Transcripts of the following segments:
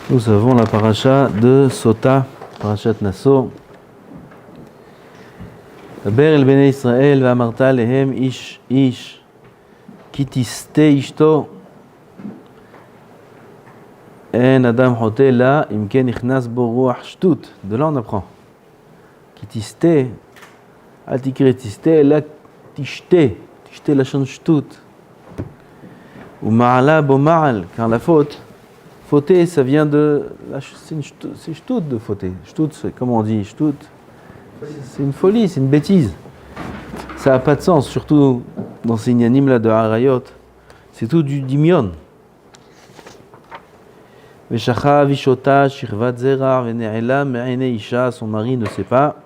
Nous avons la paracha de Sota, parachat Naso. דבר אל בני ישראל ואמרת להם איש איש כי תסטה אשתו אין אדם חוטא לה אם כן נכנס בו רוח שטות. De là on apprend כי תסטה, אל תקרא תסטה אלא תשתה, תשתה לשון שטות ומעלה בו מעל, car la faute, fauter ça vient de c'est shtout de fauter. Shtout c'est comment on dit shtout, c'est une folie, c'est une bêtise. Ça n'a pas de sens, surtout dans ces inyanim là de Harayot. C'est tout du dimion. Veshacha vishota shirvat zera vene'ela me'ene isha, son mari ne sait pas.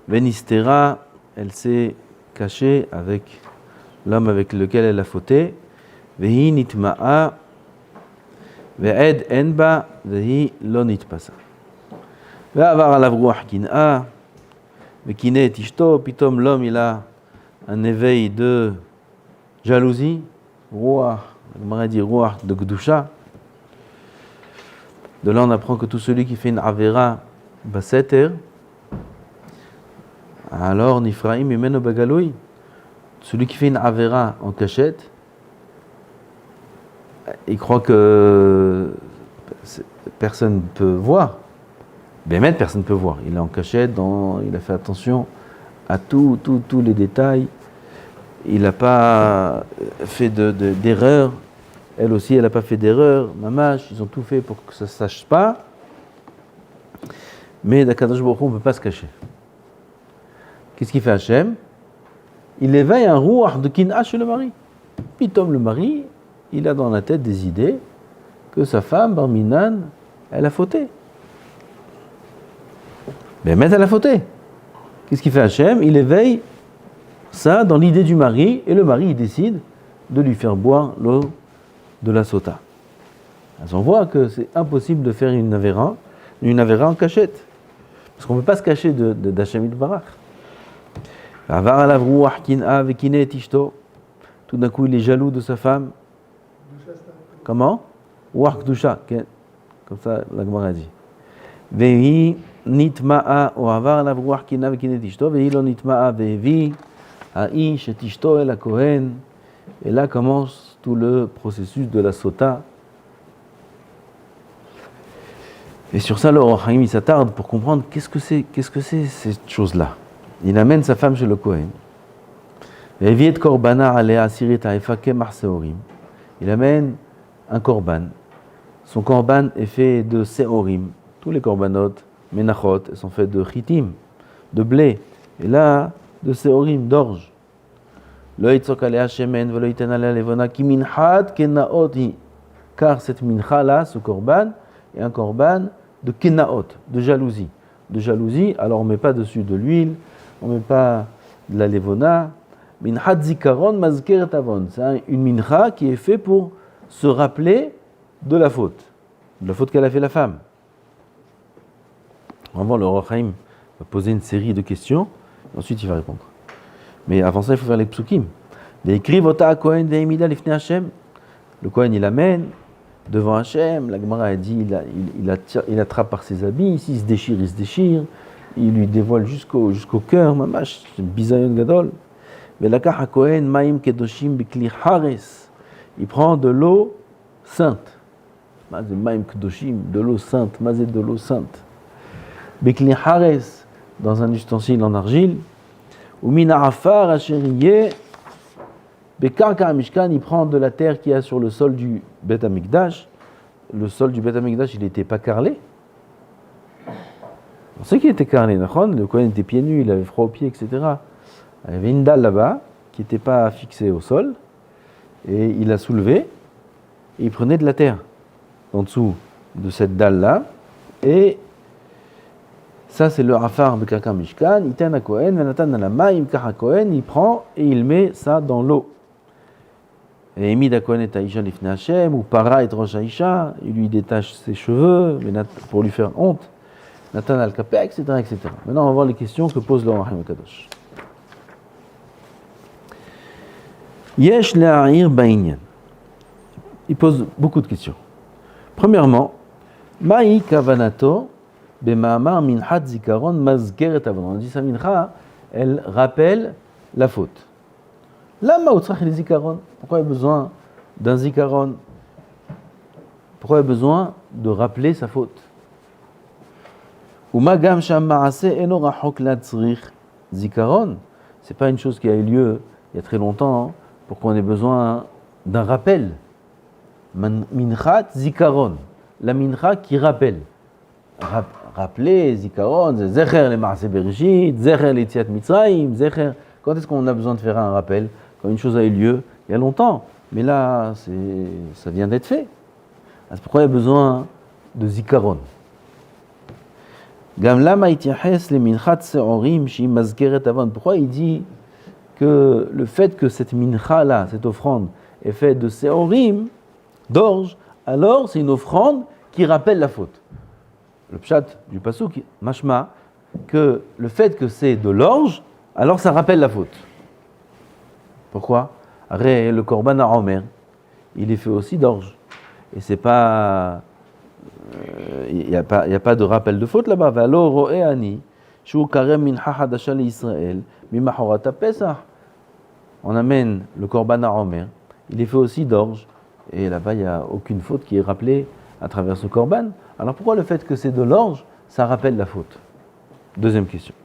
Venistera, elle s'est cachée avec l'homme avec lequel elle a fauté. Vehi nitma'a ve'ed enba vehi lo nitpasa. Ve'avar alav ruach kin'a. Mais qui n'est tishto, pitom l'homme il a un éveil de jalousie, roi, on dit roi de Gdusha. De là on apprend que tout celui qui fait une avera baseter, alors Nifraim imeno bagaloui, celui qui fait une avera en cachette, il croit que personne ne peut voir. Bémet, personne ne peut voir. Il est en cachette, il a fait attention à tous les détails. Il n'a pas fait d'erreur. Elle aussi, elle n'a pas fait d'erreur. Mamash, ils ont tout fait pour que ça ne se sache pas. Mais d'Akadosh Baruch Hu, on ne peut pas se cacher. Qu'est-ce qu'il fait Hachem? Il éveille un rouah de kin'a chez le mari. Pitom, le mari, il a dans la tête des idées que sa femme, Barminan, elle a fauté. Mais mettre à la fauté. Qu'est-ce qu'il fait Hachem? Il éveille ça dans l'idée du mari, et le mari il décide de lui faire boire l'eau de la sota. Alors on voit que c'est impossible de faire une avéra en cachette. Parce qu'on ne peut pas se cacher d'Hachem Yitbarach. Avar alav ruach kin'a vekine tishto. Tout d'un coup il est jaloux de sa femme. Comment? Ruach kdusha. Comme ça la Gemara dit. Vehi nitma'a ou avar alav ruach kin'a vekine tishto. Vehi lo nitma'a vehi ha'ish et tishto el ha-kohen. Et là commence tout le processus de la sota. Et sur ça, le Or HaChaim, il s'attarde pour comprendre qu'est-ce que c'est cette chose-là. Il amène sa femme chez le Kohen. Il amène un korban. Son korban est fait de seorim. Tous les korbanot, menachot, sont faits de chitim, de blé. Et là, de seorim, d'orge. Car cette mincha-là, ce korban, est un korban de kenaot, de jalousie. De jalousie, alors on ne met pas dessus de l'huile, on ne met pas de la levona. Minchat zikaron mazkeret avon. C'est une mincha qui est faite pour se rappeler de la faute qu'elle a fait la femme. On va voir le Or HaChaim va poser une série de questions, et ensuite il va répondre. Mais avant ça, il faut faire les psukim. Le Kohen, il amène devant Hachem. La Gemara a dit, il attrape par ses habits. S'il se déchire. Il lui dévoile jusqu'au cœur. Mamash, c'est bizayon gadol. Il prend de l'eau sainte. De l'eau sainte. De l'eau sainte. Bekli hares, dans un ustensile en argile. Umina afar asheriye. Bekarka Mishkan, il prend de la terre qu'il y a sur le sol du Bet Amikdash. Le sol du Bet Amikdash, il n'était pas carrelé. On sait qu'il était carrelé. Le Kohen était pieds nus, il avait froid aux pieds, etc. Il y avait une dalle là-bas qui n'était pas fixée au sol. Et il l'a soulevée. Et il prenait de la terre en dessous de cette dalle-là. Et ça, c'est le Afar Bekarka Mishkan. Il tient à Kohen, Venatan Alamaim Kaha Kohen. Il prend et il met ça dans l'eau. Et Emida Kohen et Aïcha l'ifne Hashem, ou Para et Rosh Aïcha, il lui détache ses cheveux pour lui faire honte. Nathan al-Kapé, etc., etc. Maintenant, on va voir les questions que pose le Or HaChaim Kadosh. Yesh le'a'ir ba'inyan. Il pose beaucoup de questions. Premièrement, Maï kavanato bema'amar minchat zikaron mazgeret avon. On dit sa mincha, elle rappelle la faute. Lama utzrach le zikaron. Pourquoi il y a besoin d'un zikaron? Pourquoi il y a besoin de rappeler sa faute? Uma gam sham ma'ase eno rachok latzrich zikaron. C'est pas une chose qui a eu lieu il y a très longtemps pour qu'on ait besoin d'un rappel. Minchat zikaron. La mincha qui rappelle. Rappeler zikaron, zecher le ma'ase bereshit, zecher le yetziat mitzrayim, zecher. Quand est-ce qu'on a besoin de faire un rappel? Quand une chose a eu lieu il y a longtemps. Mais là, ça vient d'être fait. C'est pourquoi il y a besoin de zikaron. Pourquoi il dit que le fait que cette mincha là, cette offrande, est faite de seorim, d'orge, alors c'est une offrande qui rappelle la faute. Le pshat du pasuk, mashma, que le fait que c'est de l'orge, alors ça rappelle la faute. Pourquoi? Le korban à Omer, il est fait aussi d'orge. Et c'est pas... Il n'y a pas de rappel de faute là-bas. On amène le korban à Omer, il est fait aussi d'orge, et là-bas il n'y a aucune faute qui est rappelée à travers ce korban. Alors pourquoi le fait que c'est de l'orge, ça rappelle la faute? Deuxième question.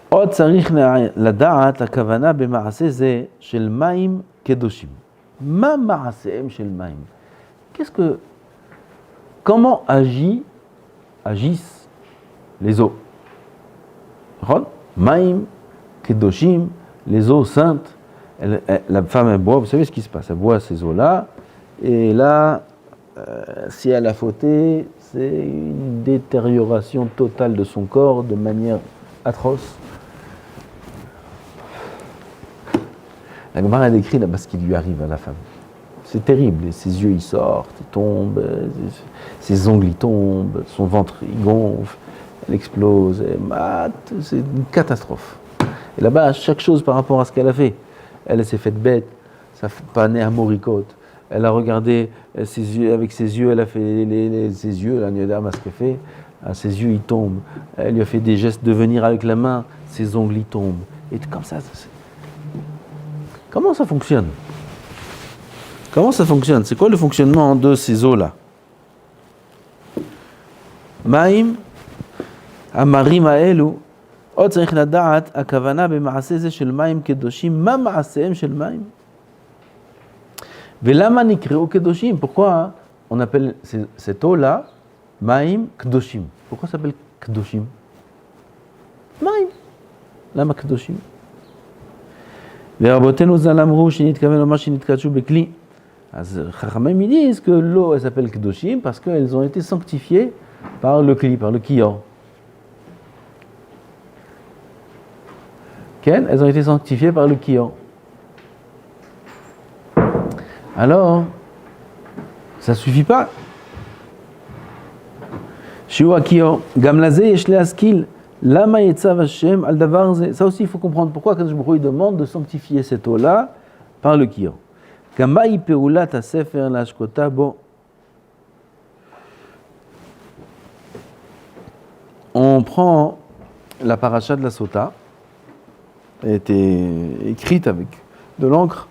עוד צריך לדעת הכוונה במעשה זה של מים קדושים. מה מעשיהם של מים? Comment agissent les eaux? Maïm, kedoshim, les eaux saintes. La femme, elle boit, vous savez ce qui se passe? Elle boit ces eaux-là, et là, si elle a fauté, c'est une détérioration totale de son corps de manière atroce. La Gemara a décrit là-bas ce qui lui arrive à la femme. C'est terrible, ses yeux ils sortent, ils tombent, ses ongles ils tombent, son ventre il gonfle, elle explose, c'est une catastrophe. Et là-bas, chaque chose par rapport à ce qu'elle a fait, elle s'est faite bête, ça fait pas né à moricote, elle a regardé ses yeux, avec ses yeux, elle a fait ses yeux, la Niodama, ce qu'elle fait, ses yeux ils tombent, elle lui a fait des gestes de venir avec la main, ses ongles ils tombent, et comme ça. Comment ça fonctionne? Comment ça fonctionne? C'est quoi le fonctionnement de ces eaux-là? Maïm, amarim haelu, עוד צריך לדעת, הכוונה במעשה זה של מים קדושים, מה מעשיהם של מים? ולמה נקראו קדושים? Pourquoi on appelle cette eau-là מים קדושים? Pourquoi ça s'appelle קדושים? מים. למה קדושים? ורבותינו ז"ל אמרו שנתכוון לומר שנתקדשו בכלי. אז חכמים disent que l'eau elle s'appelle Kedoshim parce qu'elles ont été sanctifiées par le kli, par le kior. Elles ont été sanctifiées par le kior. Alors, ça suffit pas. Shiu kior, gam laze yesh leaskil, lama yetzav Hashem al davar ze. Ça aussi il faut comprendre pourquoi Kadosh Baruch Hu demande de sanctifier cette eau-là par le kior. Kamaï peulat à sefer lashkota bo. On prend la paracha de la Sota, elle a été écrite avec de l'encre,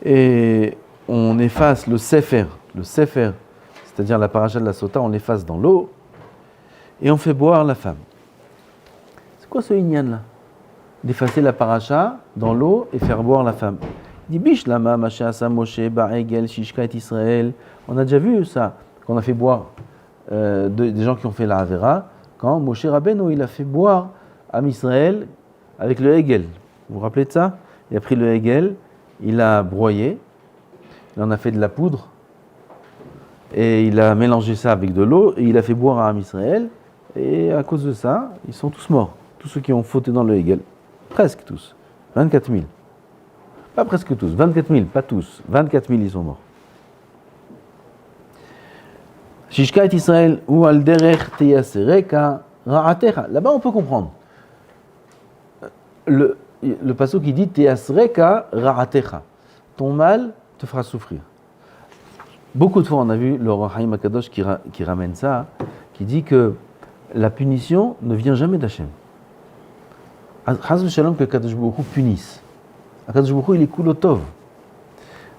et on efface le sefer, c'est-à-dire la paracha de la Sota, on l'efface dans l'eau, et on fait boire la femme. C'est quoi ce inyan là? D'effacer la paracha dans l'eau et faire boire la femme. Il dit Bishlama, Mashasa, Moshe, Baregel, Shishka et Israël. On a déjà vu ça, qu'on a fait boire des gens qui ont fait la Havera, quand Moshe Rabbeinu il a fait boire à Israël avec le Hegel. Vous vous rappelez de ça? Il a pris le Hegel, il a broyé, il en a fait de la poudre, et il a mélangé ça avec de l'eau, et il a fait boire à Israël, et à cause de ça, ils sont tous morts. Tous ceux qui ont fauté dans le Hegel. Presque tous. 24 000. Pas presque tous, 24 000, pas tous. 24 000, ils sont morts. Shishka et Israël, ou al derech teyasereka ra'atecha. Là-bas, on peut comprendre. Le pasuk qui dit teyasereka ra'atecha. Ton mal te fera souffrir. Beaucoup de fois, on a vu le Or HaChaim HaKadosh qui ramène ça, qui dit que la punition ne vient jamais d'Hachem. Chas v'shalom que Kadosh Baruch Hu punisse. Kadosh Baruch Hu, il est kulotov.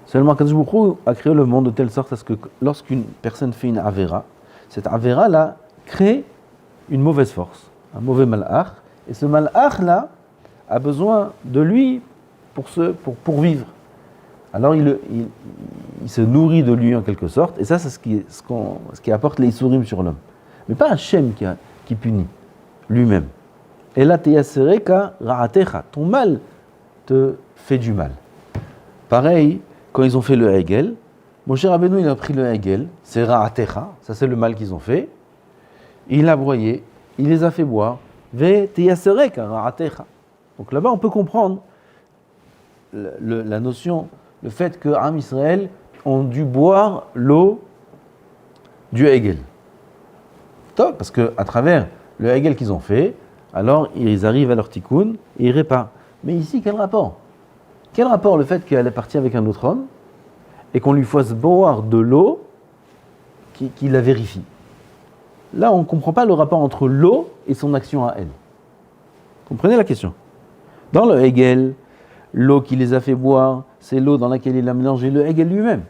Seulement, Kadosh Baruch Hu a créé le monde de telle sorte à ce que lorsqu'une personne fait une avera, cette avera-là crée une mauvaise force, un mauvais malach, et ce malach-là a besoin de lui pour vivre. Alors il se nourrit de lui en quelque sorte, et ça c'est ce qui apporte les isurim sur l'homme. Mais pas Hachem qui punit lui-même. Et là, teyasereka ra'atecha, ton mal te fait du mal. Pareil, quand ils ont fait le Hegel, Moshe Rabbeinu il a pris le Hegel, c'est ra'atecha, ça c'est le mal qu'ils ont fait, il l'a broyé, il les a fait boire, ve teyasereka ra'atecha. Donc là-bas on peut comprendre la notion, le fait que Am Israël ont dû boire l'eau du Hegel. Top, parce qu'à travers le Hegel qu'ils ont fait, alors ils arrivent à leur tikkun et ils réparent. Mais ici, quel rapport? Quel rapport le fait qu'elle est partie avec un autre homme et qu'on lui fasse boire de l'eau qui la vérifie? Là, on ne comprend pas le rapport entre l'eau et son action à elle. Comprenez la question? Dans le Hegel, l'eau qui les a fait boire, c'est l'eau dans laquelle il a mélangé le Hegel lui-même.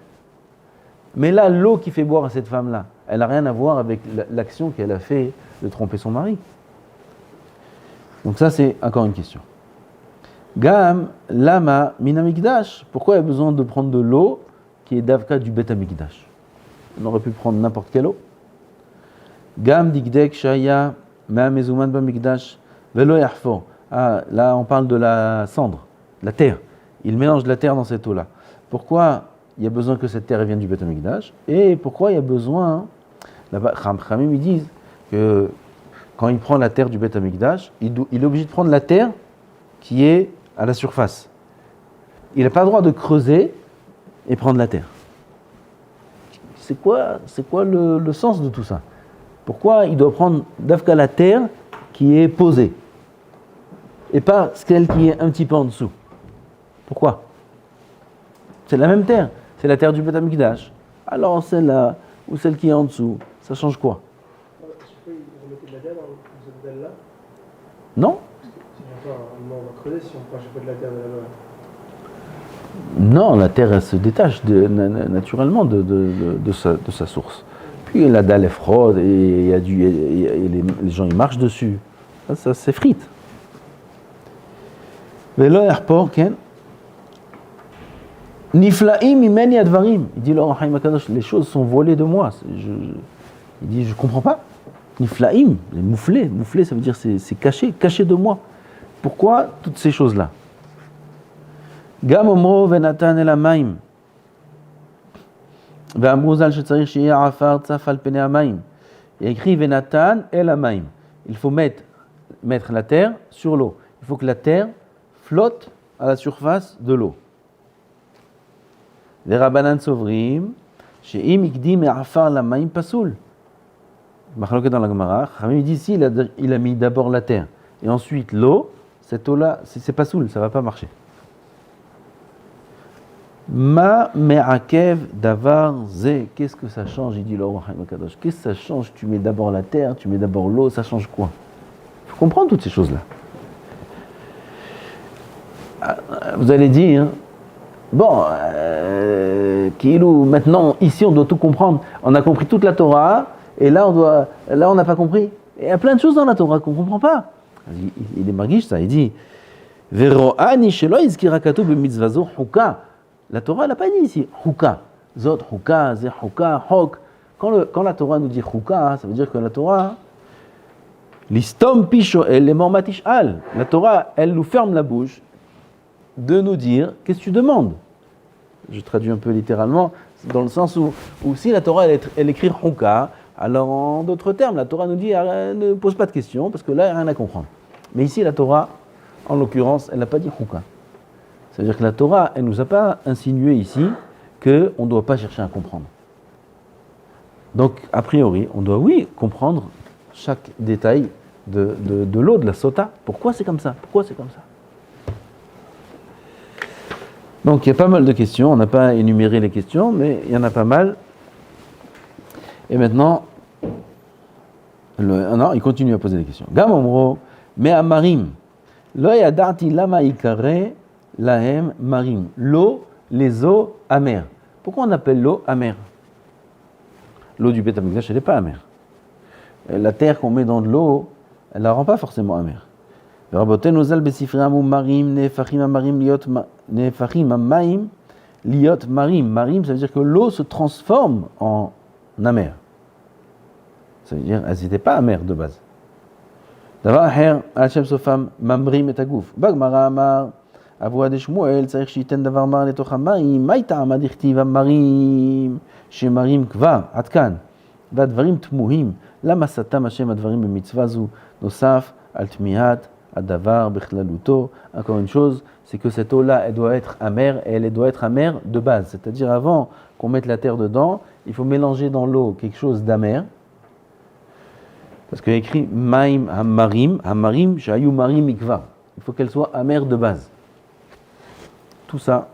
Mais là, l'eau qui fait boire à cette femme-là, elle n'a rien à voir avec l'action qu'elle a fait de tromper son mari. Donc ça, c'est encore une question. Gam, lama, min hamikdash. Pourquoi il y a besoin de prendre de l'eau qui est d'avka du bet hamikdash? On aurait pu prendre n'importe quelle eau. Gam, dikdek, shaya, ma mezuman bamikdash, velo yarfor. Ah, là, on parle de la cendre, la terre. Il mélange de la terre dans cette eau-là. Pourquoi il y a besoin que cette terre vienne du Bet HaMikdash? Et pourquoi il y a besoin, là-bas, Khamim, ils disent que quand il prend la terre du Bet HaMikdash, il est obligé de prendre la terre qui est à la surface. Il n'a pas le droit de creuser et prendre la terre. C'est quoi le sens de tout ça? Pourquoi il doit prendre d'Afka la terre qui est posée et pas celle qui est un petit peu en dessous? Pourquoi? C'est la même terre, c'est la terre du Bet HaMikdash. Alors celle-là ou celle qui est en dessous, ça change quoi? Ils remettaient de la terre dans cette dalle-là? Non. On va creuser si on prend chaque fois de la terre de la Non, la terre elle se détache naturellement de sa source. Puis la dalle est froide et les gens ils marchent dessus. Ça s'effrite. Velo yarpor ken. Niflaim imeni advarim. Il dit le Or HaChaim HaKadosh, les choses sont volées de moi. Il dit je comprends pas. Niflaim, mouflé, ça veut dire c'est caché de moi. Pourquoi toutes ces choses-là? Gam omro venatan el hamayim. Ve'amru zal shetzarich sheyeh afar tzaf al penei hamayim. Il y a écrit venatan el hamayim. Il faut mettre la terre sur l'eau. Il faut que la terre flotte à la surface de l'eau. Les Rabbanan sovrim, she'im ikdim me'afar l'hamayim pasoul. Machloket dans la Gemara, Khamim dit ici, il a mis d'abord la terre et ensuite l'eau. Cette eau-là, c'est pasoul, ça ne va pas marcher. Ma me'akev davar ze. Qu'est-ce que ça change? Il dit le Or HaChaim HaKadosh. Qu'est-ce que ça change? Tu mets d'abord la terre, tu mets d'abord l'eau, ça change quoi? Il faut comprendre toutes ces choses-là. Vous allez dire, bon, maintenant, ici on doit tout comprendre. On a compris toute la Torah, et là on n'a pas compris. Il y a plein de choses dans la Torah qu'on ne comprend pas. Il est marguiche ça, il dit, Vero'ani shelo izkira katuv b'mitzvazo huka. La Torah, elle n'a pas dit ici, huka. Zot huka, ze huka, hok. Quand la Torah nous dit huka, ça veut dire que la Torah, l'istom pisho el lemor matish al. La Torah, elle nous ferme la bouche de nous dire, qu'est-ce que tu demandes? Je traduis un peu littéralement, dans le sens où si la Torah, elle écrit huka, alors en d'autres termes, la Torah nous dit, ne pose pas de questions, parce que là, il n'y a rien à comprendre. Mais ici, la Torah, en l'occurrence, elle n'a pas dit huka. C'est-à-dire que la Torah, elle ne nous a pas insinué ici qu'on ne doit pas chercher à comprendre. Donc, a priori, on doit, oui, comprendre chaque détail de l'eau, de la sota. Pourquoi c'est comme ça? Pourquoi c'est comme ça? Donc, il y a pas mal de questions. On n'a pas énuméré les questions, mais il y en a pas mal. Et maintenant, non, il continue à poser des questions. Gam omro, me amarim, lo yadati lama ikare lahem marim. L'eau, les eaux amères. Pourquoi on appelle l'eau amère? L'eau du Beth Amikdash, elle n'est pas amère. La terre qu'on met dans de l'eau, elle ne la rend pas forcément amère. Rabotenu zal besifrei marim nefachim amarim liot marim. Marim, ça veut dire que l'eau se transforme en amère. Ça veut dire qu'elles n'étaient pas amères de base. Davar acher, Hashem sofam mamrim et aguf. Bagmara amar, avua de Shmuel, tzarich shiten davar mar letoch hamayim, mai ta'ama dichtiv amarim, shemarim kvar, ad kan, והדברים תמוהים, למה סתם השם הדברים במצווה זו, נוסף על תמיהת הדבר בכללותו. Encore une chose, c'est que cette eau-là, elle doit être amère, et elle doit être amère de base. C'est-à-dire, avant qu'on mette la terre dedans, il faut mélanger dans l'eau quelque chose d'amer. Parce qu'il y a écrit Maim Hamarim, Hamarim, Shayu Marim Ikva. Il faut qu'elle soit amère de base. Tout ça,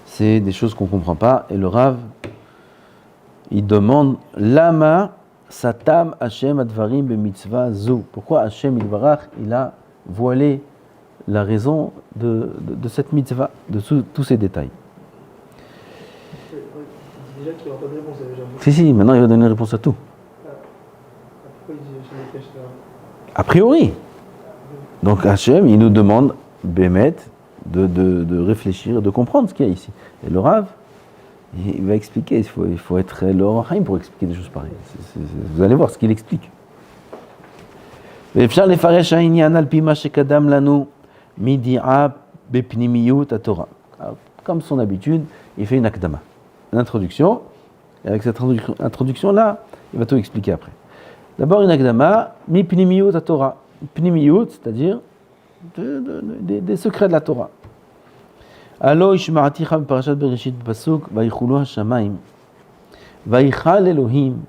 c'est des choses qu'on ne comprend pas. Et le Rav, il demande Lama Satam Hashem Advarim Be Mitzvah Zu. Pourquoi Hashem Ilvarach, il a voilé la raison de cette mitzvah, de tous ces détails. Déjà qu'il n'y aura pas de réponse, déjà. Si, maintenant il va donner une réponse à tout. Pourquoi il dit je me cache là? A priori. Donc Hashem, il nous demande, Bémet, de réfléchir, de comprendre ce qu'il y a ici. Et le Rav, il va expliquer, il faut être le Rachaim pour expliquer des choses pareilles. Vous allez voir ce qu'il explique. ואפשר לפרש העניין על פי מה שקדם לנו מדיעה בפנימיות התורה. Comme son habitude, il fait une akdama, une introduction. Et avec cette introduction-là, il va tout expliquer après. D'abord une akdama, mi pnimiyut Torah. Pnimiyut, c'est-à-dire des secrets de la Torah. Allo ishma'aticha b'parashat Bereshit b'pasuk vayichulu hashamayim vayichal Elohim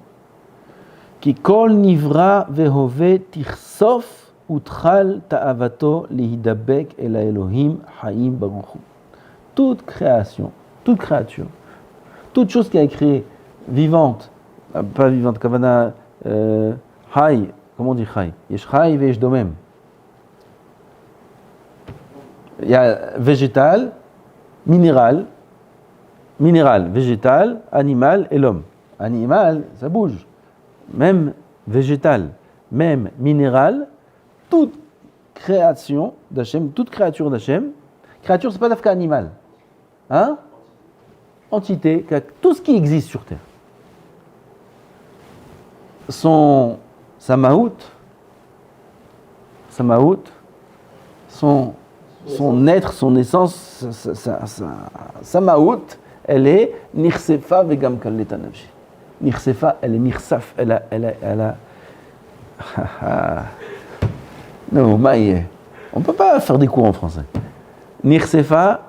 ki kol nivra vehove tichsof utchal ta'avato lihidabek el Elohim haim baruch hu. Toute création, toute créature, toute chose qui a été créée, vivante, pas vivante, kavana, hay, comment on dit hay? Yesh hay veyesh domem. Il y a végétal, minéral, végétal, animal et l'homme. Animal, ça bouge. Même végétal, même minéral, toute création d'Hachem, toute créature d'Hachem, créature c'est pas d'afka animal. Hein? Entité, tout ce qui existe sur Terre. Sa maout, son être, son essence, sa maout, elle est nirsefa vegam kaleta nafshi. Nirsefa, elle est nirsaf, elle a non, maïe. On ne peut pas faire des cours en français. Nirsefa,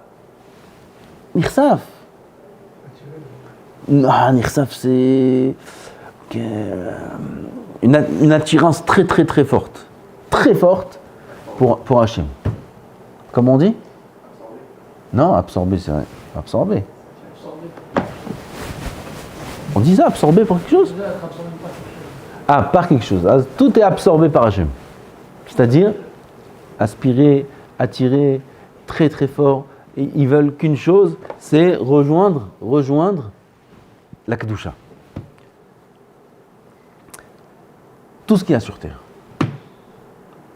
nirsaf. Non, nirsaf, c'est une attirance très très très forte. Très forte pour Hachem. Comment on dit? Non, absorbé, c'est vrai. Absorbé. On dit ça, absorbé par quelque chose? Ah, par quelque chose. Ah, tout est absorbé par Hachem. C'est-à-dire, aspirer, attirer, très très fort. Et ils veulent qu'une chose, c'est rejoindre la Kedusha. Tout ce qu'il y a sur Terre.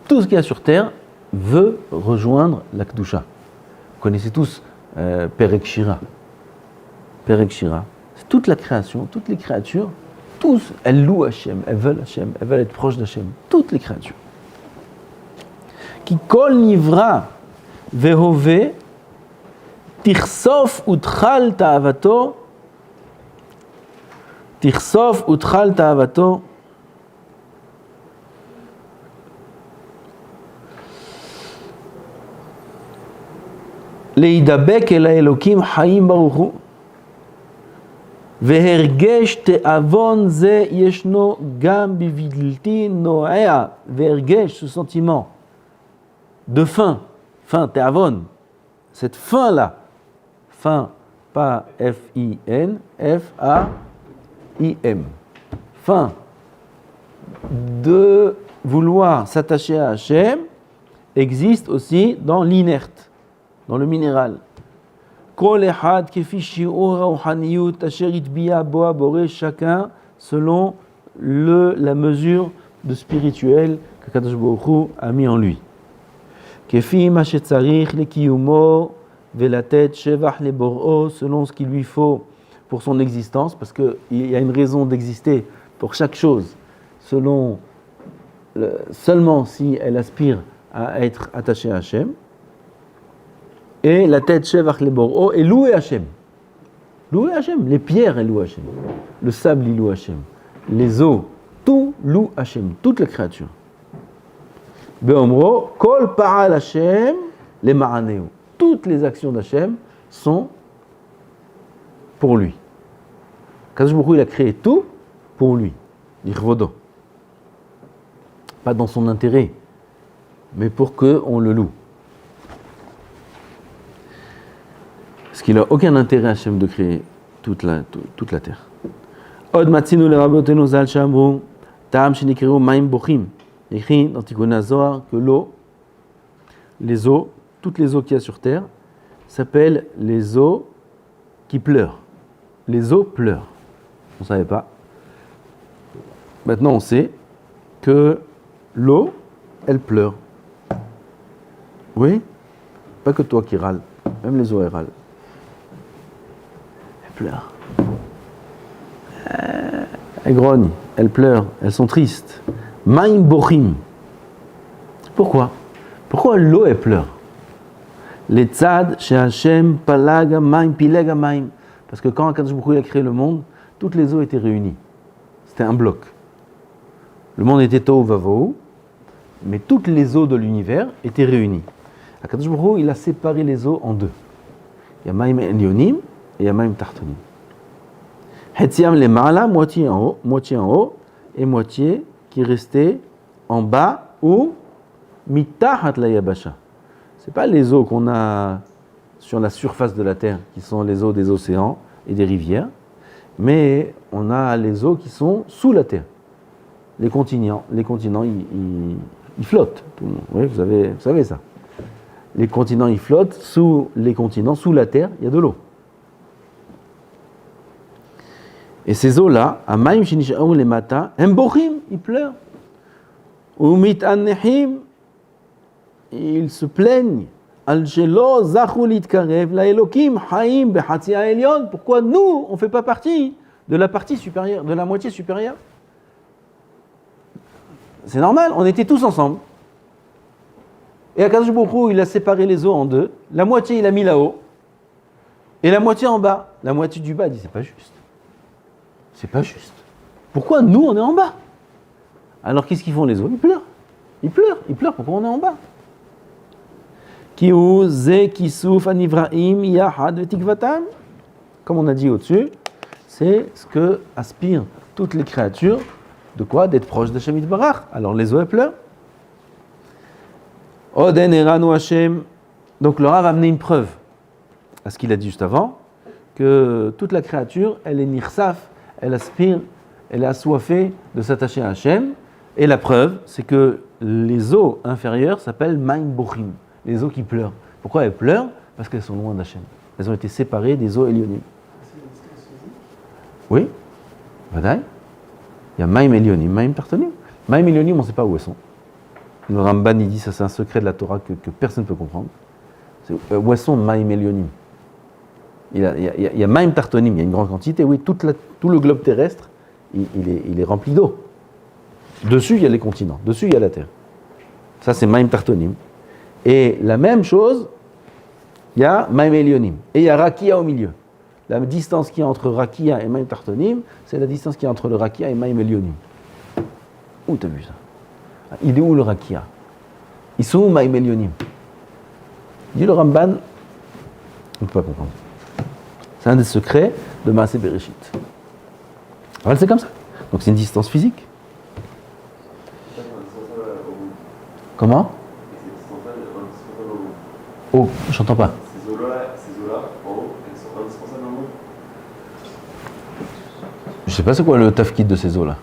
Tout ce qu'il y a sur Terre veut rejoindre la Kedusha. Vous connaissez tous Perek Shira. Perek Shira. C'est toute la création, toutes les créatures, tous, elles louent Hachem, elles veulent être proches d'Hachem. Toutes les créatures. Ki kol nivra vehove tichsof utchal ta'avato להידבק אל האלוקים חיים ברוך הוא והרגש תאבון זה ישנו גם בבלתי נואע והרגש, ce sentiment de faim, תאבון, cette faim là, faim, pas F-I-N, F-A im. Fin de vouloir s'attacher à Hachem existe aussi dans l'inerte, dans le minéral. Chacun selon la mesure de spirituel que Kadosh Baruch Hu a mis en lui. Selon ce qu'il lui faut pour son existence, parce qu'il y a une raison d'exister pour chaque chose, seulement si elle aspire à être attachée à Hachem. Et la tête Shevach le Bor'o et louer Hachem. Louer Hachem. Les pierres, elles louent Hachem. Le sable, il loue Hachem. Les eaux, tout loue Hachem. Toute la créature. Be'omro, kol pa'al Hachem, les ma'aneu. Toutes les actions d'Hachem sont pour lui. Kadosh Baruch Hu, il a créé tout pour lui. L'irvodo. Pas dans son intérêt, mais pour qu'on le loue. Parce qu'il n'a aucun intérêt à Hachem de créer toute la terre. Od matzinu le rabotenu zal shamru ta'am shenikrehu ma'im bochim. Écrit dans Tikkun Zohar que l'eau, les eaux, toutes les eaux qu'il y a sur terre, s'appellent les eaux qui pleurent. Les eaux pleurent. On ne savait pas. Maintenant on sait que l'eau, elle pleure. Oui? Pas que toi qui râles, même les eaux elles râlent. Pleurent. Elles grognent, elles pleurent, elles sont tristes. Maim bochim. Pourquoi? Pourquoi l'eau elle pleure? Les tzad chez Hachem palaga maim pilega maim. Parce que quand Kadosh Baruch Hu a créé le monde, toutes les eaux étaient réunies. C'était un bloc. Le monde était tohu vavohu, mais toutes les eaux de l'univers étaient réunies. Kadosh Baruch Hu, il a séparé les eaux en deux. Il y a maim elyonim et Yamaim Tartonim. Hetziam les Ma'ala, moitié en haut, et moitié qui restait en bas ou Mitahat la Yabasha. Ce n'est pas les eaux qu'on a sur la surface de la terre, qui sont les eaux des océans et des rivières, mais on a les eaux qui sont sous la terre. Les continents, ils flottent. Oui, vous savez ça. Les continents, ils flottent. Sous les continents, sous la terre, il y a de l'eau. Et ces eaux-là, Amaim Shinisha'u les Mata, Embochim, ils pleurent. Umit Annehim, ils se plaignent. Al-Shelo Zachulit Karev, la Elokim, Haim, Behatia Elion. Pourquoi nous, on ne fait pas partie de la partie supérieure, de la moitié supérieure? C'est normal, on était tous ensemble. Et Akadosh Baruch Hu, il a séparé les eaux en deux. La moitié, il a mis là-haut. Et la moitié en bas. La moitié du bas, il dit, c'est pas juste. C'est pas juste. Pourquoi nous, on est en bas? Alors qu'est-ce qu'ils font les eaux? Ils pleurent. Ils pleurent. Pourquoi on est en bas? Comme on a dit au-dessus, c'est ce que aspirent toutes les créatures. De quoi? D'être proche d'Hachem Yitbarach. Alors les eaux, elles pleurent. Oden eranu Hashem. Donc le Rav a amené une preuve à ce qu'il a dit juste avant, que toute la créature, elle est nirsaf, elle aspire, elle est assoiffée de s'attacher à Hachem. Et la preuve, c'est que les eaux inférieures s'appellent Maim Bochim, les eaux qui pleurent. Pourquoi elles pleurent? Parce qu'elles sont loin d'Hachem. Elles ont été séparées des eaux Elyonim. Oui, Vadaï. Il y a Maim Elyonim, Maim Tartonim. Maim Elyonim, on ne sait pas où elles sont. Le Ramban, il dit ça, c'est un secret de la Torah que personne ne peut comprendre. C'est, où sont Maim Elyonim? Il y a Maim Tartonim, il y a une grande quantité. Oui, tout le globe terrestre, il est rempli d'eau. Dessus, il y a les continents. Dessus, il y a la terre. Ça, c'est Maim Tartonim. Et la même chose, il y a Maim Elyonim. Et il y a Rakia au milieu. La distance qu'il y a entre Rakia et Maim Tartonim, c'est la distance qu'il y a entre le Rakia et Maim Elyonim. Où t'as vu ça? Il est où le Rakia? Ils sont où Maim Elyonim? Dit le Ramban, on ne peut pas comprendre. C'est un des secrets de Maaseh Bereshit. Alors c'est comme ça. Donc c'est une distance physique. Comment? Oh, j'entends pas. Ces eaux-là, en haut, elles sont indispensables dans le monde. Je sais pas c'est quoi le tafkid de ces eaux-là.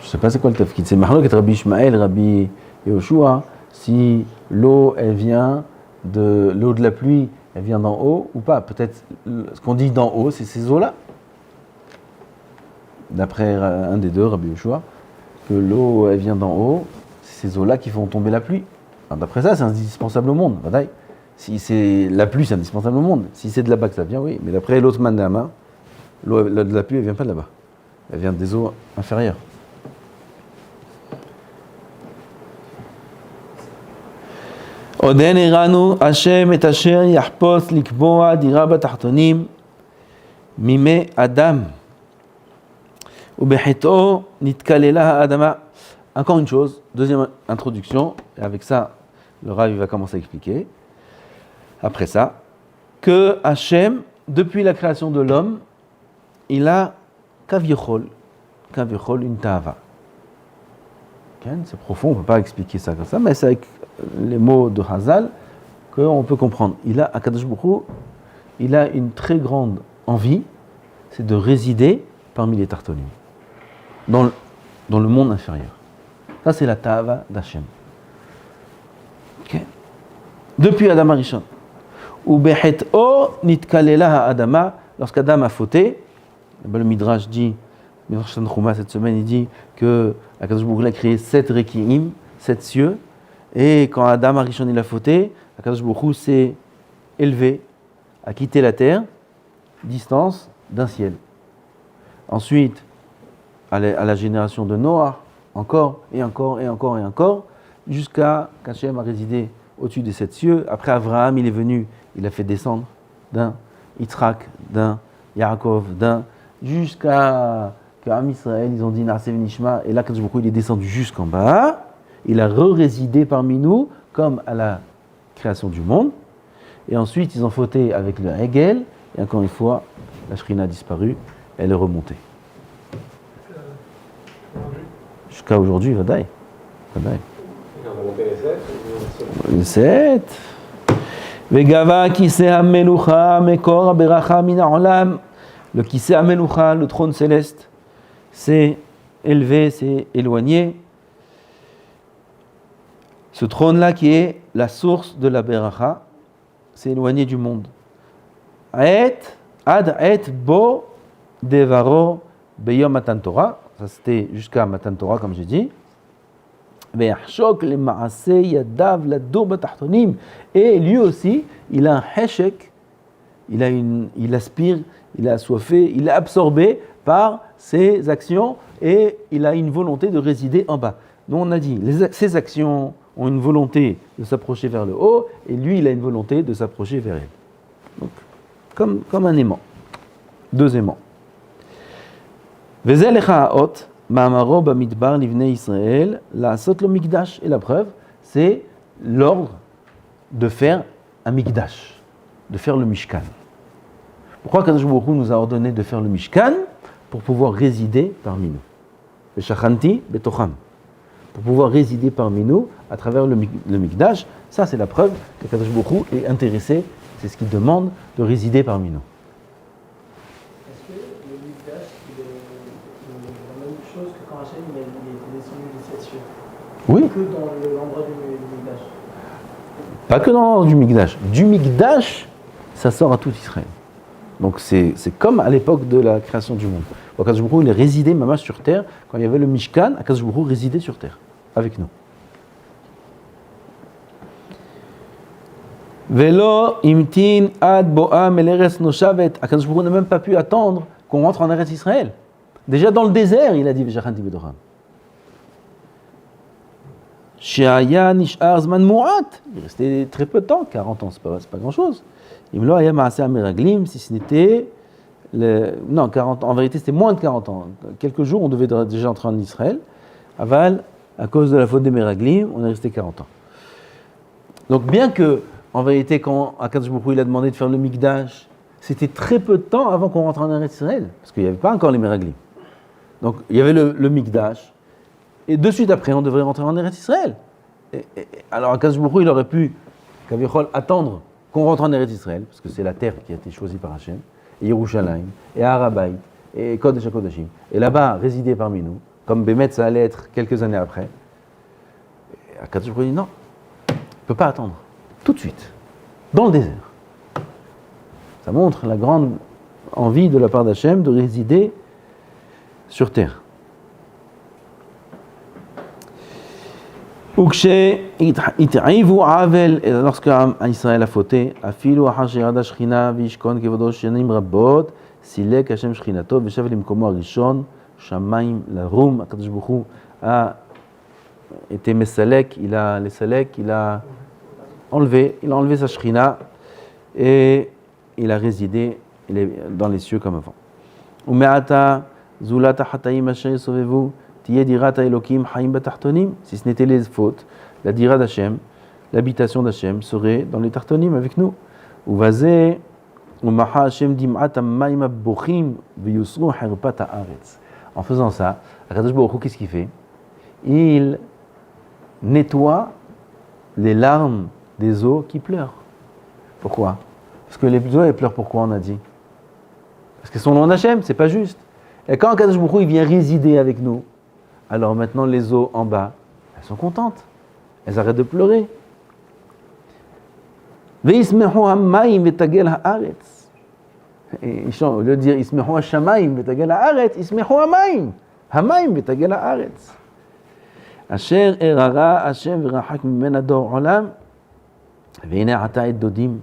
Je sais pas c'est quoi le tafkid. C'est Mahlok et Rabbi Ishmael, Rabbi Yehoshua. Si l'eau, elle vient de l'eau de la pluie, elle vient d'en haut ou pas. Peut-être ce qu'on dit d'en haut, c'est ces eaux-là. D'après un des deux, Rabbi Yehoshua, que l'eau, elle vient d'en haut, c'est ces eaux-là qui font tomber la pluie. Alors, d'après ça, c'est indispensable au monde. Badaï. Si c'est la pluie, c'est indispensable au monde. Si c'est de là-bas que ça vient, oui. Mais d'après l'autre Mandama, l'eau de la pluie, elle vient pas de là-bas. Elle vient des eaux inférieures. Oden eranu Hashem et asher yahpos likboa dira batachtonim mime Adam ubechito nitkalela Adama. Encore une chose, deuxième introduction, et avec ça, le Rav va commencer à expliquer. Après ça, que Hashem, depuis la création de l'homme, il a kavichol, une tava. C'est profond, on ne peut pas expliquer ça comme ça, mais c'est avec les mots de Hazal qu'on peut comprendre. Il a, Akadosh Baruch Hu, il a une très grande envie, c'est de résider parmi les Tartonim, dans le monde inférieur. Ça, c'est la tava d'Hashem. Okay. Depuis Adam Arishon. Ubechet'o nitkalela ha'adama, lorsqu'Adam a fauté, le Midrash dit, Midrash Tanchuma cette semaine, il dit que Akadosh Baruch Hu a créé 7 rekiim, 7 cieux, et quand Adam Arishon il a fauté, Akadosh Baruch Hu s'est élevé, a quitté la terre, distance d'un ciel. Ensuite, à la génération de Noah, encore, jusqu'à qu'Hachem a résidé au-dessus des 7 cieux. Après Abraham, il est venu, il a fait descendre d'un Yitzhak, d'un Yaakov, jusqu'à qu'Am Israël, ils ont dit Na'aseh v'nishma, et là, Kadosh Baruch Hu, il est descendu jusqu'en bas. Il a résidé parmi nous, comme à la création du monde. Et ensuite, ils ont fauté avec le Hegel, et encore une fois, la Shrina a disparu, elle est remontée. Jusqu'à aujourd'hui, Vadaï. Le 7. Vegava kiseh hamelucha mekor beracha min ha'olam. Le kiseh hamelucha, le trône céleste, c'est élevé, c'est éloigné. Ce trône-là qui est la source de la beracha, c'est éloigné du monde. Ad et bo devaro beyom matan Torah. Ça c'était jusqu'à Matan Torah, comme j'ai dit. Et lui aussi, il a un heshek, il aspire, il est assoiffé, il est absorbé par ses actions et il a une volonté de résider en bas. Donc on a dit, ses actions ont une volonté de s'approcher vers le haut et lui, il a une volonté de s'approcher vers elle. Donc, comme un aimant, 2 aimants. Ma'amaro bamidbar livnei Israël, la sot lo mikdash. Et la preuve, c'est l'ordre de faire un mikdash, de faire le mishkan. Pourquoi Kadosh Baruch Hu nous a ordonné de faire le mishkan? Pour pouvoir résider parmi nous. Veshachanti betocham. Pour pouvoir résider parmi nous à travers le mikdash. Ça, c'est la preuve que Kadosh Baruch Hu est intéressé, c'est ce qu'il demande, de résider parmi nous. Oui. Que dans l'endroit du Mikdash. Pas que dans l'endroit du Mikdash. Du Mikdash, ça sort à tout Israël. Donc c'est comme à l'époque de la création du monde. Akadosh Baruch Hu, il résidait même sur terre. Quand il y avait le Mishkan, Akadosh Baruch Hu résidait sur terre, avec nous. Velo imtin ad boam el eretz noshavet. Akadosh Baruch Hu n'a même pas pu attendre qu'on rentre en Eretz Israël. Déjà dans le désert, il a dit Veshachanti betocham. Sheaya nishar zman mu'at. Il restait très peu de temps, 40 ans, c'est pas grand-chose. Imlo aya ma'aseh hameraglim, si ce n'était... Non, 40 ans, en vérité c'était moins de 40 ans. Quelques jours, on devait déjà entrer en Israël. Aval, à cause de la faute des Meraglim, on est resté 40 ans. Donc bien que, en vérité, quand Akadosh Baruch Hu il a demandé de faire le Mikdash, c'était très peu de temps avant qu'on rentre en Eretz Israël, parce qu'il n'y avait pas encore les Meraglim. Donc il y avait le Mikdash, et de suite après, on devrait rentrer en Eretz Israël. Alors Akadosh Baruch Hu, il aurait pu, Kavichol, attendre qu'on rentre en Eretz Israël, parce que c'est la terre qui a été choisie par Hachem, et Yerushalayim, et Harabait, et Kodesh HaKodashim. Et là-bas, résider parmi nous, comme Bémet, ça allait être quelques années après. Et Akadosh Baruch Hu dit non, il ne peut pas attendre. Tout de suite, dans le désert. Ça montre la grande envie de la part d'Hachem de résider sur terre. Lorsque Israël a fauté, Silek Hashem Shchinato, Veshav Limkomo Arishon, Shamaim Larum, Akadosh Baruch Hu a été Mesalek, il a enlevé sa Shchina et il a résidé dans les cieux comme avant. Umeata Zulata Hataim Hashem Sovevu, Tiye Dirata Elokim Haim Batachtonim. Si ce n'était les fautes, la dira d'Hashem, l'habitation d'Hashem serait dans les Tartonim avec nous. Uvazé en faisant ça, Akadosh Baruch Hu, qu'est-ce qu'il fait? Il nettoie les larmes des eaux qui pleurent. Pourquoi? Parce que les eaux, elles pleurent pourquoi, on a dit? Parce qu'elles sont loin d'Hachem, c'est pas juste. Et quand Akadosh Baruch Hu, il vient résider avec nous, alors maintenant les eaux en bas, elles sont contentes. Elles arrêtent de pleurer. Et au lieu de dire Ismehu Hashamayim v'tagel haaretz, Ismehu Hamayim, Hamayim v'tagel haaretz. Asher erara Hashem v'rachak mimena dor olam, והנה עתה את דודים.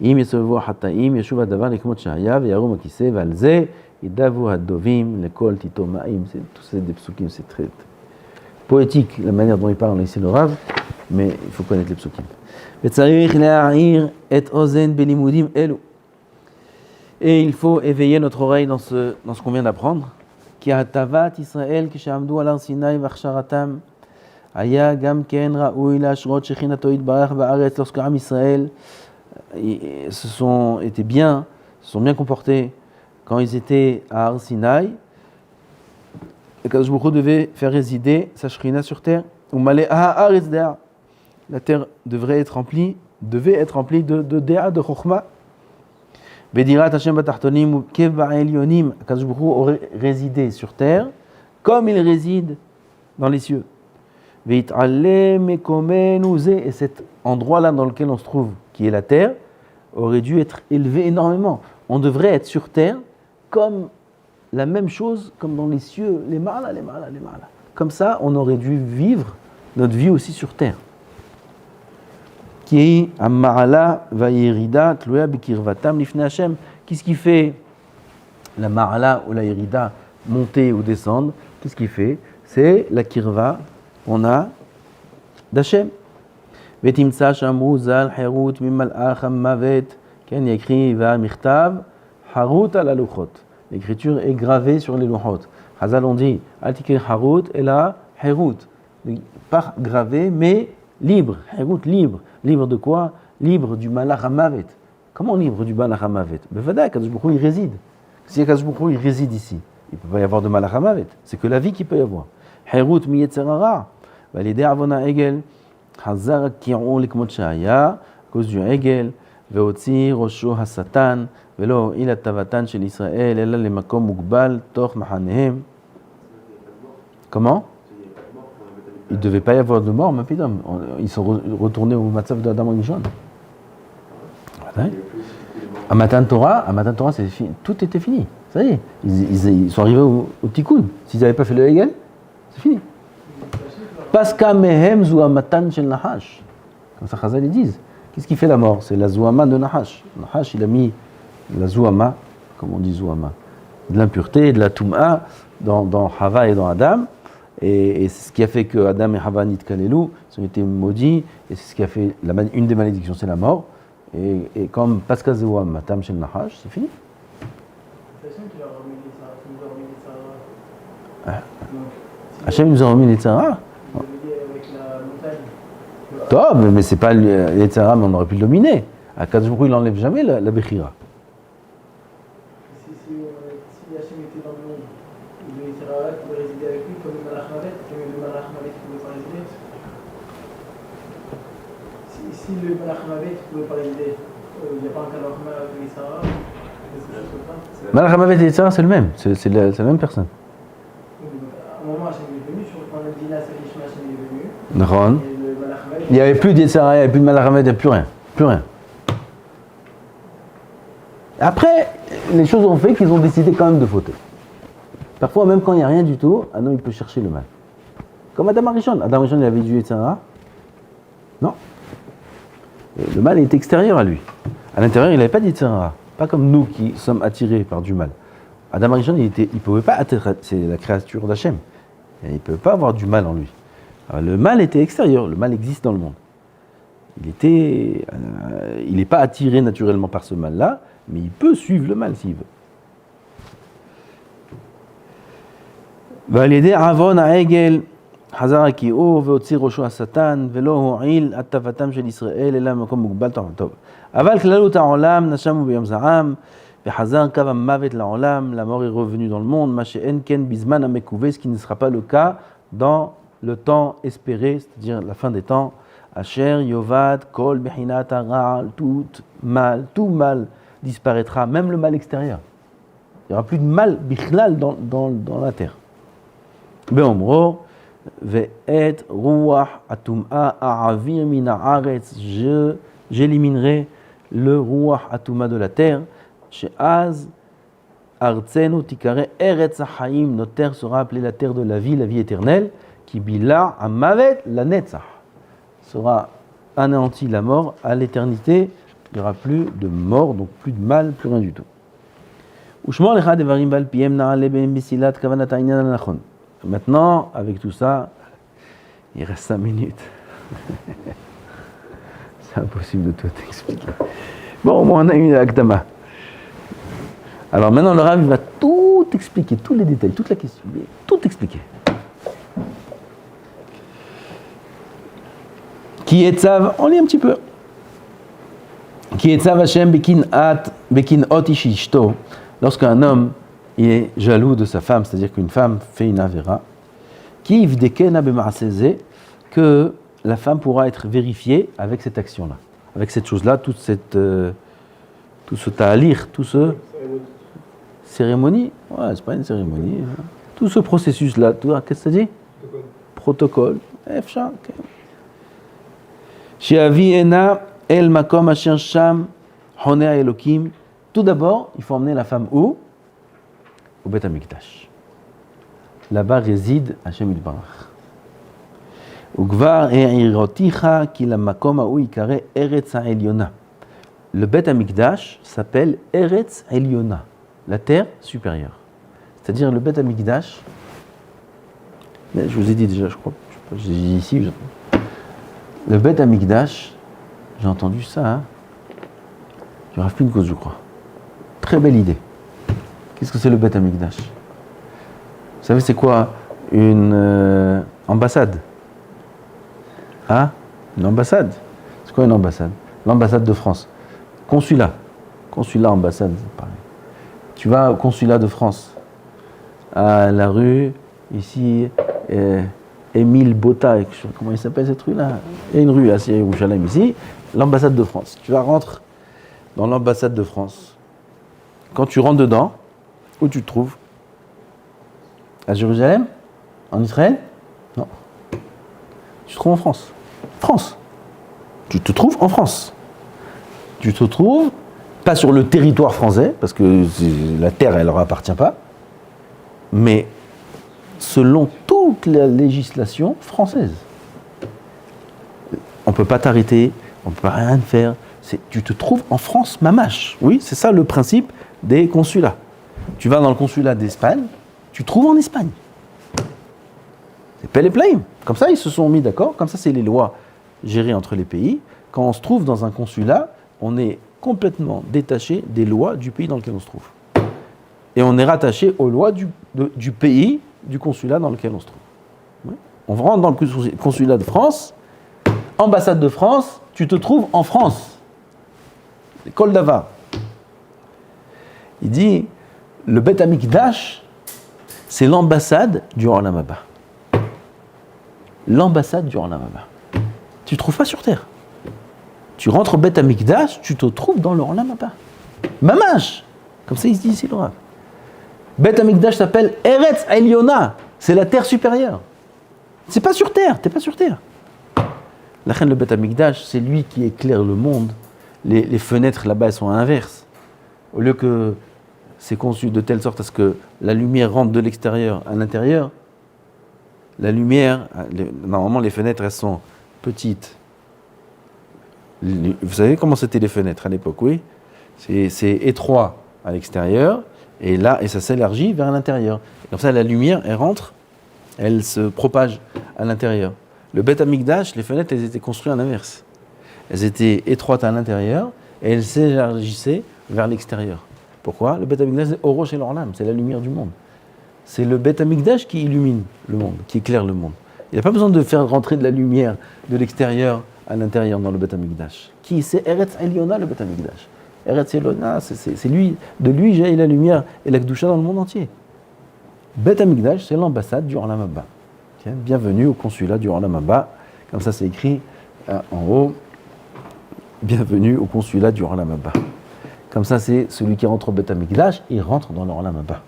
אם יסובבו החטאים, ישוב הדבר לכמות שהיה, וירום הכיסא, ועל זה ידבו הדובים לכל תיתו מים. Tous ces des psukim, c'est très poétique, la manière dont il parle ici le Rav, mais il faut connaître les psukim. וצריך להעיר את אוזן בלימודים אלו. Et il faut éveiller notre oreille dans ce qu'on vient d'apprendre. כי הטבת ישראל כשעמדו על הר סיני והכשרתם, היה גם כן ראוי להשרות שכינתו יתברך בארץ. Lorsque עם ישראל se sont bien comportés quand ils étaient à Har Sinaï, et Kadosh Baruch Hu devait faire résider sa Shekhinah sur terre. La terre devait être remplie de Déa, de Chokhmah. Bedirat Hashem Batachtonim ou Kev Ba'elyonim, Kadosh Baruch Hu aurait résidé sur terre comme il réside dans les cieux. Et cet endroit-là dans lequel on se trouve, qui est la terre, aurait dû être élevé énormément. On devrait être sur terre comme la même chose, comme dans les cieux, les ma'ala. Comme ça, on aurait dû vivre notre vie aussi sur terre. Qui ma'ala va'yerida tluya bikirvatam lifnei Hashem. Qu'est-ce qui fait la ma'ala ou la yerida, monter ou descendre? Qu'est-ce qui fait? C'est la kirva qu'on a d'Hashem. Vetimtsa shamru zal herut mimalach hamavet. Ken yekri va michtav harut ala luchot. L'écriture est gravée sur les luchot. Chazal on dit altikir harut et la herut. Pas gravé mais libre. Herut libre. Libre de quoi? Libre du malach hamavet. Comment libre du malach hamavet? Bevada, Kadosh Baruch Hu il réside. Si Kadosh Baruch Hu il réside ici, il ne peut pas y avoir de malach hamavet. C'est que la vie qu'il peut y avoir. Herut mi yetzer hara. Validé avona egel. Hazar ki'on likmot shaya. Cause du egel. Veotzi rosho hasatan. Velo il atavatan shel Israël. Ella le makom mugbal. Toch mahanehem. Comment? Il ne devait pas y avoir de mort, mais putain, ils sont retournés au Matzav de Adam Rishon. À Matan Torah, c'est fini. Tout était fini. Ça y est, ils sont arrivés au Tikkun. S'ils n'avaient pas fait le Hegel, c'est fini. Paska mehem zuamatan shel Nahash. Comme ça, Chazal ils disent. Qu'est-ce qui fait la mort? C'est la zuama de Nahash. Nahash, il a mis la zuama, comme on dit zuama, de l'impureté, de la tum'a dans Hava et dans Adam. Et c'est ce qui a fait que Adam et Hava nitkalelu, ils ont été maudits, et c'est ce qui a fait une des malédictions, c'est la mort. Et comme Pascal Zewam, Matam Shel Nahash, c'est fini. Hachem nous a remis les Tzara. Top, mais c'est pas les Tzara, mais on aurait pu le dominer. À Kadosh Baruch Hu, il n'enlève jamais la Bechira. Si le Malach Mavet ne pouvait pas résider, il n'y a pas un Kalach avec les Sarah, Malach Hamavet et Yetzirah, c'est le même, c'est la même personne. À un moment, Hachem est venu, sur le plan de Dina, Salishma, Hachem est venu. Nahon. Et le Malach Hamed, Il n'y avait plus d'Yetzirah, il n'y avait plus de Malach Hamavet, il n'y avait plus rien. Plus rien. Après, les choses ont fait qu'ils ont décidé quand même de fauter. Parfois, même quand il n'y a rien du tout, un homme il peut chercher le mal. Comme Adam Arishon. Adam Arishon, il avait du Yetzirah. Non. Le mal est extérieur à lui. À l'intérieur, il n'avait pas de Yetzirah. Pas comme nous qui sommes attirés par du mal. Adam Arishon, il ne pouvait pas attirer, c'est la créature d'Hachem. Il ne peut pas avoir du mal en lui. Alors, le mal était extérieur, le mal existe dans le monde. Il n'est pas attiré naturellement par ce mal-là, mais il peut suivre le mal s'il veut. ועל ידי עוון העגל חזר הקיעור והוציא ראשו השטן ולא הועיל הטבתם של ישראל אלא במקום מוגבל טוב. אבל כללות העולם נשמו ביום זעם וחזר קו המוות לעולם, la mort est revenue dans le monde, מה שאין כן בזמן המקווה, ce qui ne sera pas le cas dans le temps espéré, c'est-à-dire la fin des temps. Asher yovad kol bechinat hara, tout mal disparaîtra, même le mal extérieur. Il n'y aura plus de mal bichlal dans la terre. Be'omro ve'et ruach atum'a a'avir min haaretz, j'éliminerai le ruach atuma de la terre. She'az artzenu tikare eretz ha'chaim, notre terre sera appelée la terre de la vie éternelle. Ki bila amavet la netzach, sera anéanti la mort à l'éternité. Il n'y aura plus de mort, donc plus de mal, plus rien du tout. Maintenant, avec tout ça, il reste 5 minutes. C'est impossible de tout expliquer. Bon, au moins on a une akdama. Alors maintenant, le Rav va tout expliquer, tous les détails, toute la question, tout expliquer. Qui est tzav, on lit un petit peu. Qui est tzav Hashem bekin ot ishishto, lorsqu'un homme il est jaloux de sa femme, c'est-à-dire qu'une femme fait une avera, qui vdekena b'ma'aseze, que la femme pourra être vérifiée avec cette action-là, avec cette chose-là, tout ce ta'alir, tout ce cérémonie, ouais, c'est pas une cérémonie, hein. Tout ce processus-là, qu'est-ce que ça dit? Protocole. Efcha, ok. She'avi ena el makom asher sham honea elokim. Tout d'abord, il faut emmener la femme où? Au Beth Amikdash. Là-bas réside Hashem Yitbarach. Ugvar e'iroticha ki la makom ha'u yikare Eretz ha'elyona. Le Beth Amikdash s'appelle Eretz ha'elyona, la terre supérieure. C'est-à-dire le Beth Amikdash, mais je vous ai dit déjà, je crois, j'ai dit ici, le Beth Amikdash, j'ai entendu ça, hein, du Rav Pincus, je crois. Très belle idée. Qu'est-ce que c'est le Beth Amikdash? Vous savez, c'est quoi une ambassade? Hein? Une ambassade? C'est quoi une ambassade? L'ambassade de France. Consulat. Consulat, ambassade, c'est pareil. Tu vas au consulat de France, à la rue, ici, Émile Botta, comment il s'appelle cette rue-là? Il y a une rue à Jérusalem ici, l'ambassade de France. Tu vas rentrer dans l'ambassade de France. Quand tu rentres dedans, où tu te trouves? À Jérusalem? En Israël? Non. Tu te trouves en France. France. Tu te trouves en France. Tu te trouves pas sur le territoire français, parce que la terre, elle leur appartient pas, mais selon toute la législation française. On ne peut pas t'arrêter, on ne peut pas rien faire. Tu te trouves en France, mamache. Oui, c'est ça le principe des consulats. Tu vas dans le consulat d'Espagne, tu te trouves en Espagne. C'est Pel et Plaim. Comme ça, ils se sont mis d'accord. Comme ça, c'est les lois gérées entre les pays. Quand on se trouve dans un consulat, on est complètement détaché des lois du pays dans lequel on se trouve. Et on est rattaché aux lois du pays, du consulat dans lequel on se trouve. Oui. On rentre dans le consulat de France, ambassade de France, tu te trouves en France. Kol Davar. Il dit, le Beth Amikdash, c'est l'ambassade du Olam Haba. L'ambassade du Olam Haba. Tu ne te trouves pas sur terre. Tu rentres au Beth Amikdash, tu te trouves dans le Olam Haba. Mamash. Comme ça, il se dit ici le Rav. Bet Amikdash s'appelle Eretz Eliona. C'est la terre supérieure. C'est pas sur terre, t'es pas sur terre. La reine, le Bet Amikdash, c'est lui qui éclaire le monde. Les fenêtres là-bas, elles sont à l'inverse. Au lieu que c'est conçu de telle sorte à ce que la lumière rentre de l'extérieur à l'intérieur, la lumière, normalement les fenêtres, elles sont petites. Vous savez comment c'était les fenêtres à l'époque, oui? C'est étroit à l'extérieur, et ça s'élargit vers l'intérieur. Et comme ça, la lumière, elle rentre, elle se propage à l'intérieur. Le Bet Amikdash, les fenêtres, elles étaient construites à l'inverse. Elles étaient étroites à l'intérieur, et elles s'élargissaient vers l'extérieur. Pourquoi? Le Bet Amikdash, c'est Orosh et l'Orlam, c'est la lumière du monde. C'est le Bet Amikdash qui illumine le monde, qui éclaire le monde. Il n'y a pas besoin de faire rentrer de la lumière de l'extérieur à l'intérieur dans le Bet Amikdash. C'est Eretz Eliona, le Bet Amikdash. Eretz Eliona, c'est lui, de lui jaillit la lumière et la Kedusha dans le monde entier. Bet Amikdash, c'est l'ambassade du Olam Haba. Bienvenue au consulat du Olam Haba. Comme ça, c'est écrit en haut. Bienvenue au consulat du Olam Haba. Comme ça, c'est celui qui rentre au Bet Amikdash, il rentre dans le Olam Haba.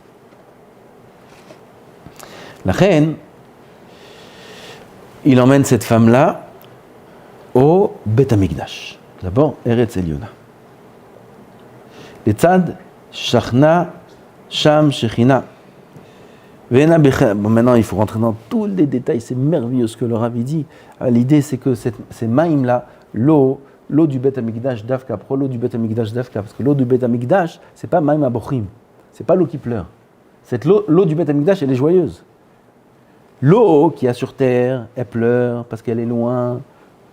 La reine, il emmène cette femme-là au Bet Amikdash. D'abord, Eretz Eliona. Etzad, Shachna, Sham, Shechina. Bon, maintenant, il faut rentrer dans tous les détails, c'est merveilleux ce que le Rav dit. L'idée, c'est que ces maïms-là, l'eau du Bet Amikdash Davka, l'eau du Bet Amikdash Davka, parce que l'eau du Bet Amikdash, c'est pas maïm abochim, c'est pas l'eau qui pleure. Cette l'eau du Bet Amikdash, elle est joyeuse. L'eau qu'il y a sur terre, elle pleure parce qu'elle est loin,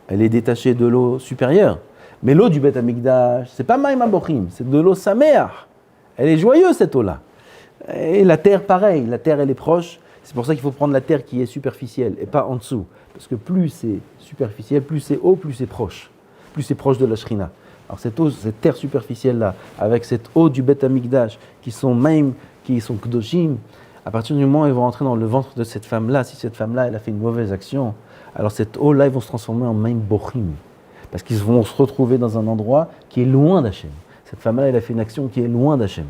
elle est détachée de l'eau supérieure. Mais l'eau du Bet Amikdash, c'est pas maïm abochim, c'est de l'eau sameach. Elle est joyeuse cette eau-là. Et la terre, pareil, la terre elle est proche, c'est pour ça qu'il faut prendre la terre qui est superficielle et pas en dessous. Parce que plus c'est superficiel, plus c'est haut, plus c'est proche de la Shrina. Alors cette terre superficielle-là, avec cette eau du Bet Amikdash, qui sont Kedoshim, à partir du moment où ils vont rentrer dans le ventre de cette femme-là, si cette femme-là elle a fait une mauvaise action, alors cette eau-là, ils vont se transformer en Maïm Bochim. Parce qu'ils vont se retrouver dans un endroit qui est loin d'Hachem. Cette femme-là, elle a fait une action qui est loin d'Hachem.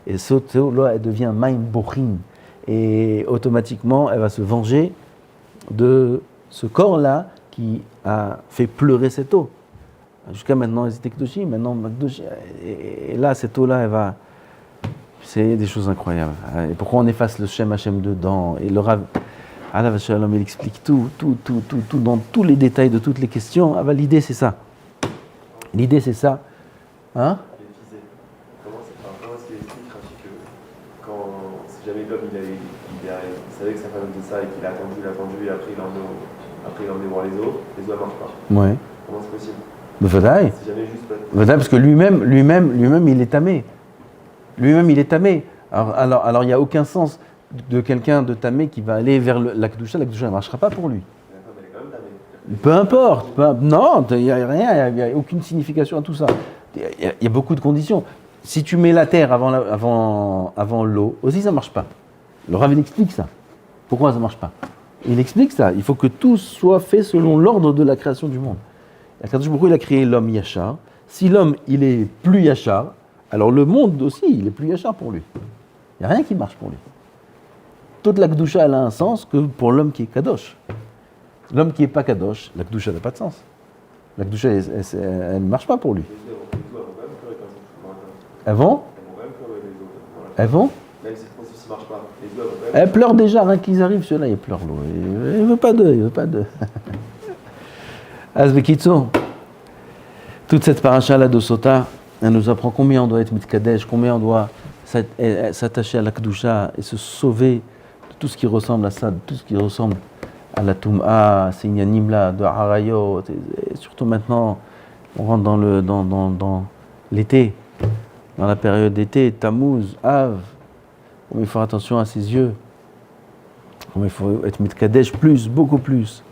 Et cette eau-là, elle devient Maïm Bochim. Et automatiquement, elle va se venger de ce corps-là qui a fait pleurer cette eau. Jusqu'à maintenant, ils étaient Kedoshim, maintenant, et là, cette eau-là, elle va... C'est des choses incroyables. Et pourquoi on efface le Shem Hashem dedans? Et le Rav, Alav Shalom, il explique tout, dans tous les détails de toutes les questions. Ah ben, l'idée, c'est ça. L'idée, c'est ça. Hein? Comment est-ce qu'il explique, Rachi, que si jamais l'homme, il savait que sa femme faisait ça et qu'il a attendu, et après il a emmené voir les eaux ne marchent pas. Ouais. Comment c'est possible? Si jamais juste pas... parce que lui-même, il est tamé. Lui-même, il est tamé. Alors il n'y a aucun sens de quelqu'un de tamé qui va aller vers la Kedusha ne marchera pas pour lui. La femme, elle est quand même tamée. Peu importe. Non, il n'y a rien, il n'y a aucune signification à tout ça. Il y a beaucoup de conditions. Si tu mets la terre avant l'eau, aussi ça ne marche pas. Le Rav, il explique ça. Pourquoi ça ne marche pas? Il explique ça. Il faut que tout soit fait selon l'ordre de la création du monde. Pourquoi il a créé l'homme Yachar? Si l'homme, il est plus Yachar, alors le monde aussi, il est plus Yachar pour lui. Il n'y a rien qui marche pour lui. Toute la Kedusha, elle a un sens que pour l'homme qui est Kadosh. L'homme qui n'est pas Kadosh, la Kedusha n'a pas de sens. La Kedusha, elle ne marche pas pour lui. Elles vont? Elles vont? Même si le processus ne marche pas, les eaux vont quand même... Elles pleurent déjà, rien qu'ils arrivent, ceux-là, ils pleurent l'eau. Il ne veut pas d'eux, Azbekitso, toute cette paracha-là de Sota, elle nous apprend combien on doit être mitkadesh, combien on doit s'attacher à la Kedusha et se sauver de tout ce qui ressemble à ça, de tout ce qui ressemble à la Toum'a, ces Inyanim-là, de Harayot, et surtout maintenant, on rentre dans l'été, dans la période d'été, Tammuz, Av, comment il faut faire attention à ses yeux, comment il faut être mitkadesh plus, beaucoup plus.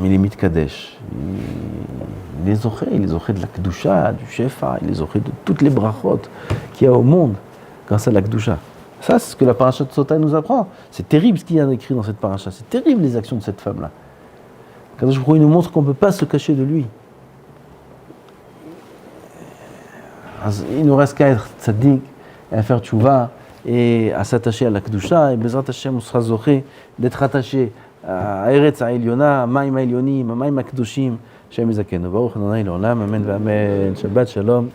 Mais les mitkadesh, il les aurait de la Kedusha, du Shefa, il les aurait de toutes les brachot qu'il y a au monde grâce à la Kedusha. Ça, c'est ce que la paracha de Sota nous apprend. C'est terrible ce qu'il y a écrit dans cette paracha. C'est terrible les actions de cette femme-là. Kadosh Baruch Hu nous montre qu'on ne peut pas se cacher de lui. il nous reste qu'à être tzaddik, et à faire tchouva, et à s'attacher à la kedusha, et Bezrat Hashem, on sera zoché d'être attaché à Eretz HaElyona, à Maim HaElyonim, à Maim HaKedoshim, Shem Yizakenu. Baruch Adonai L'Olam, Amen, Amen. Shabbat Shalom.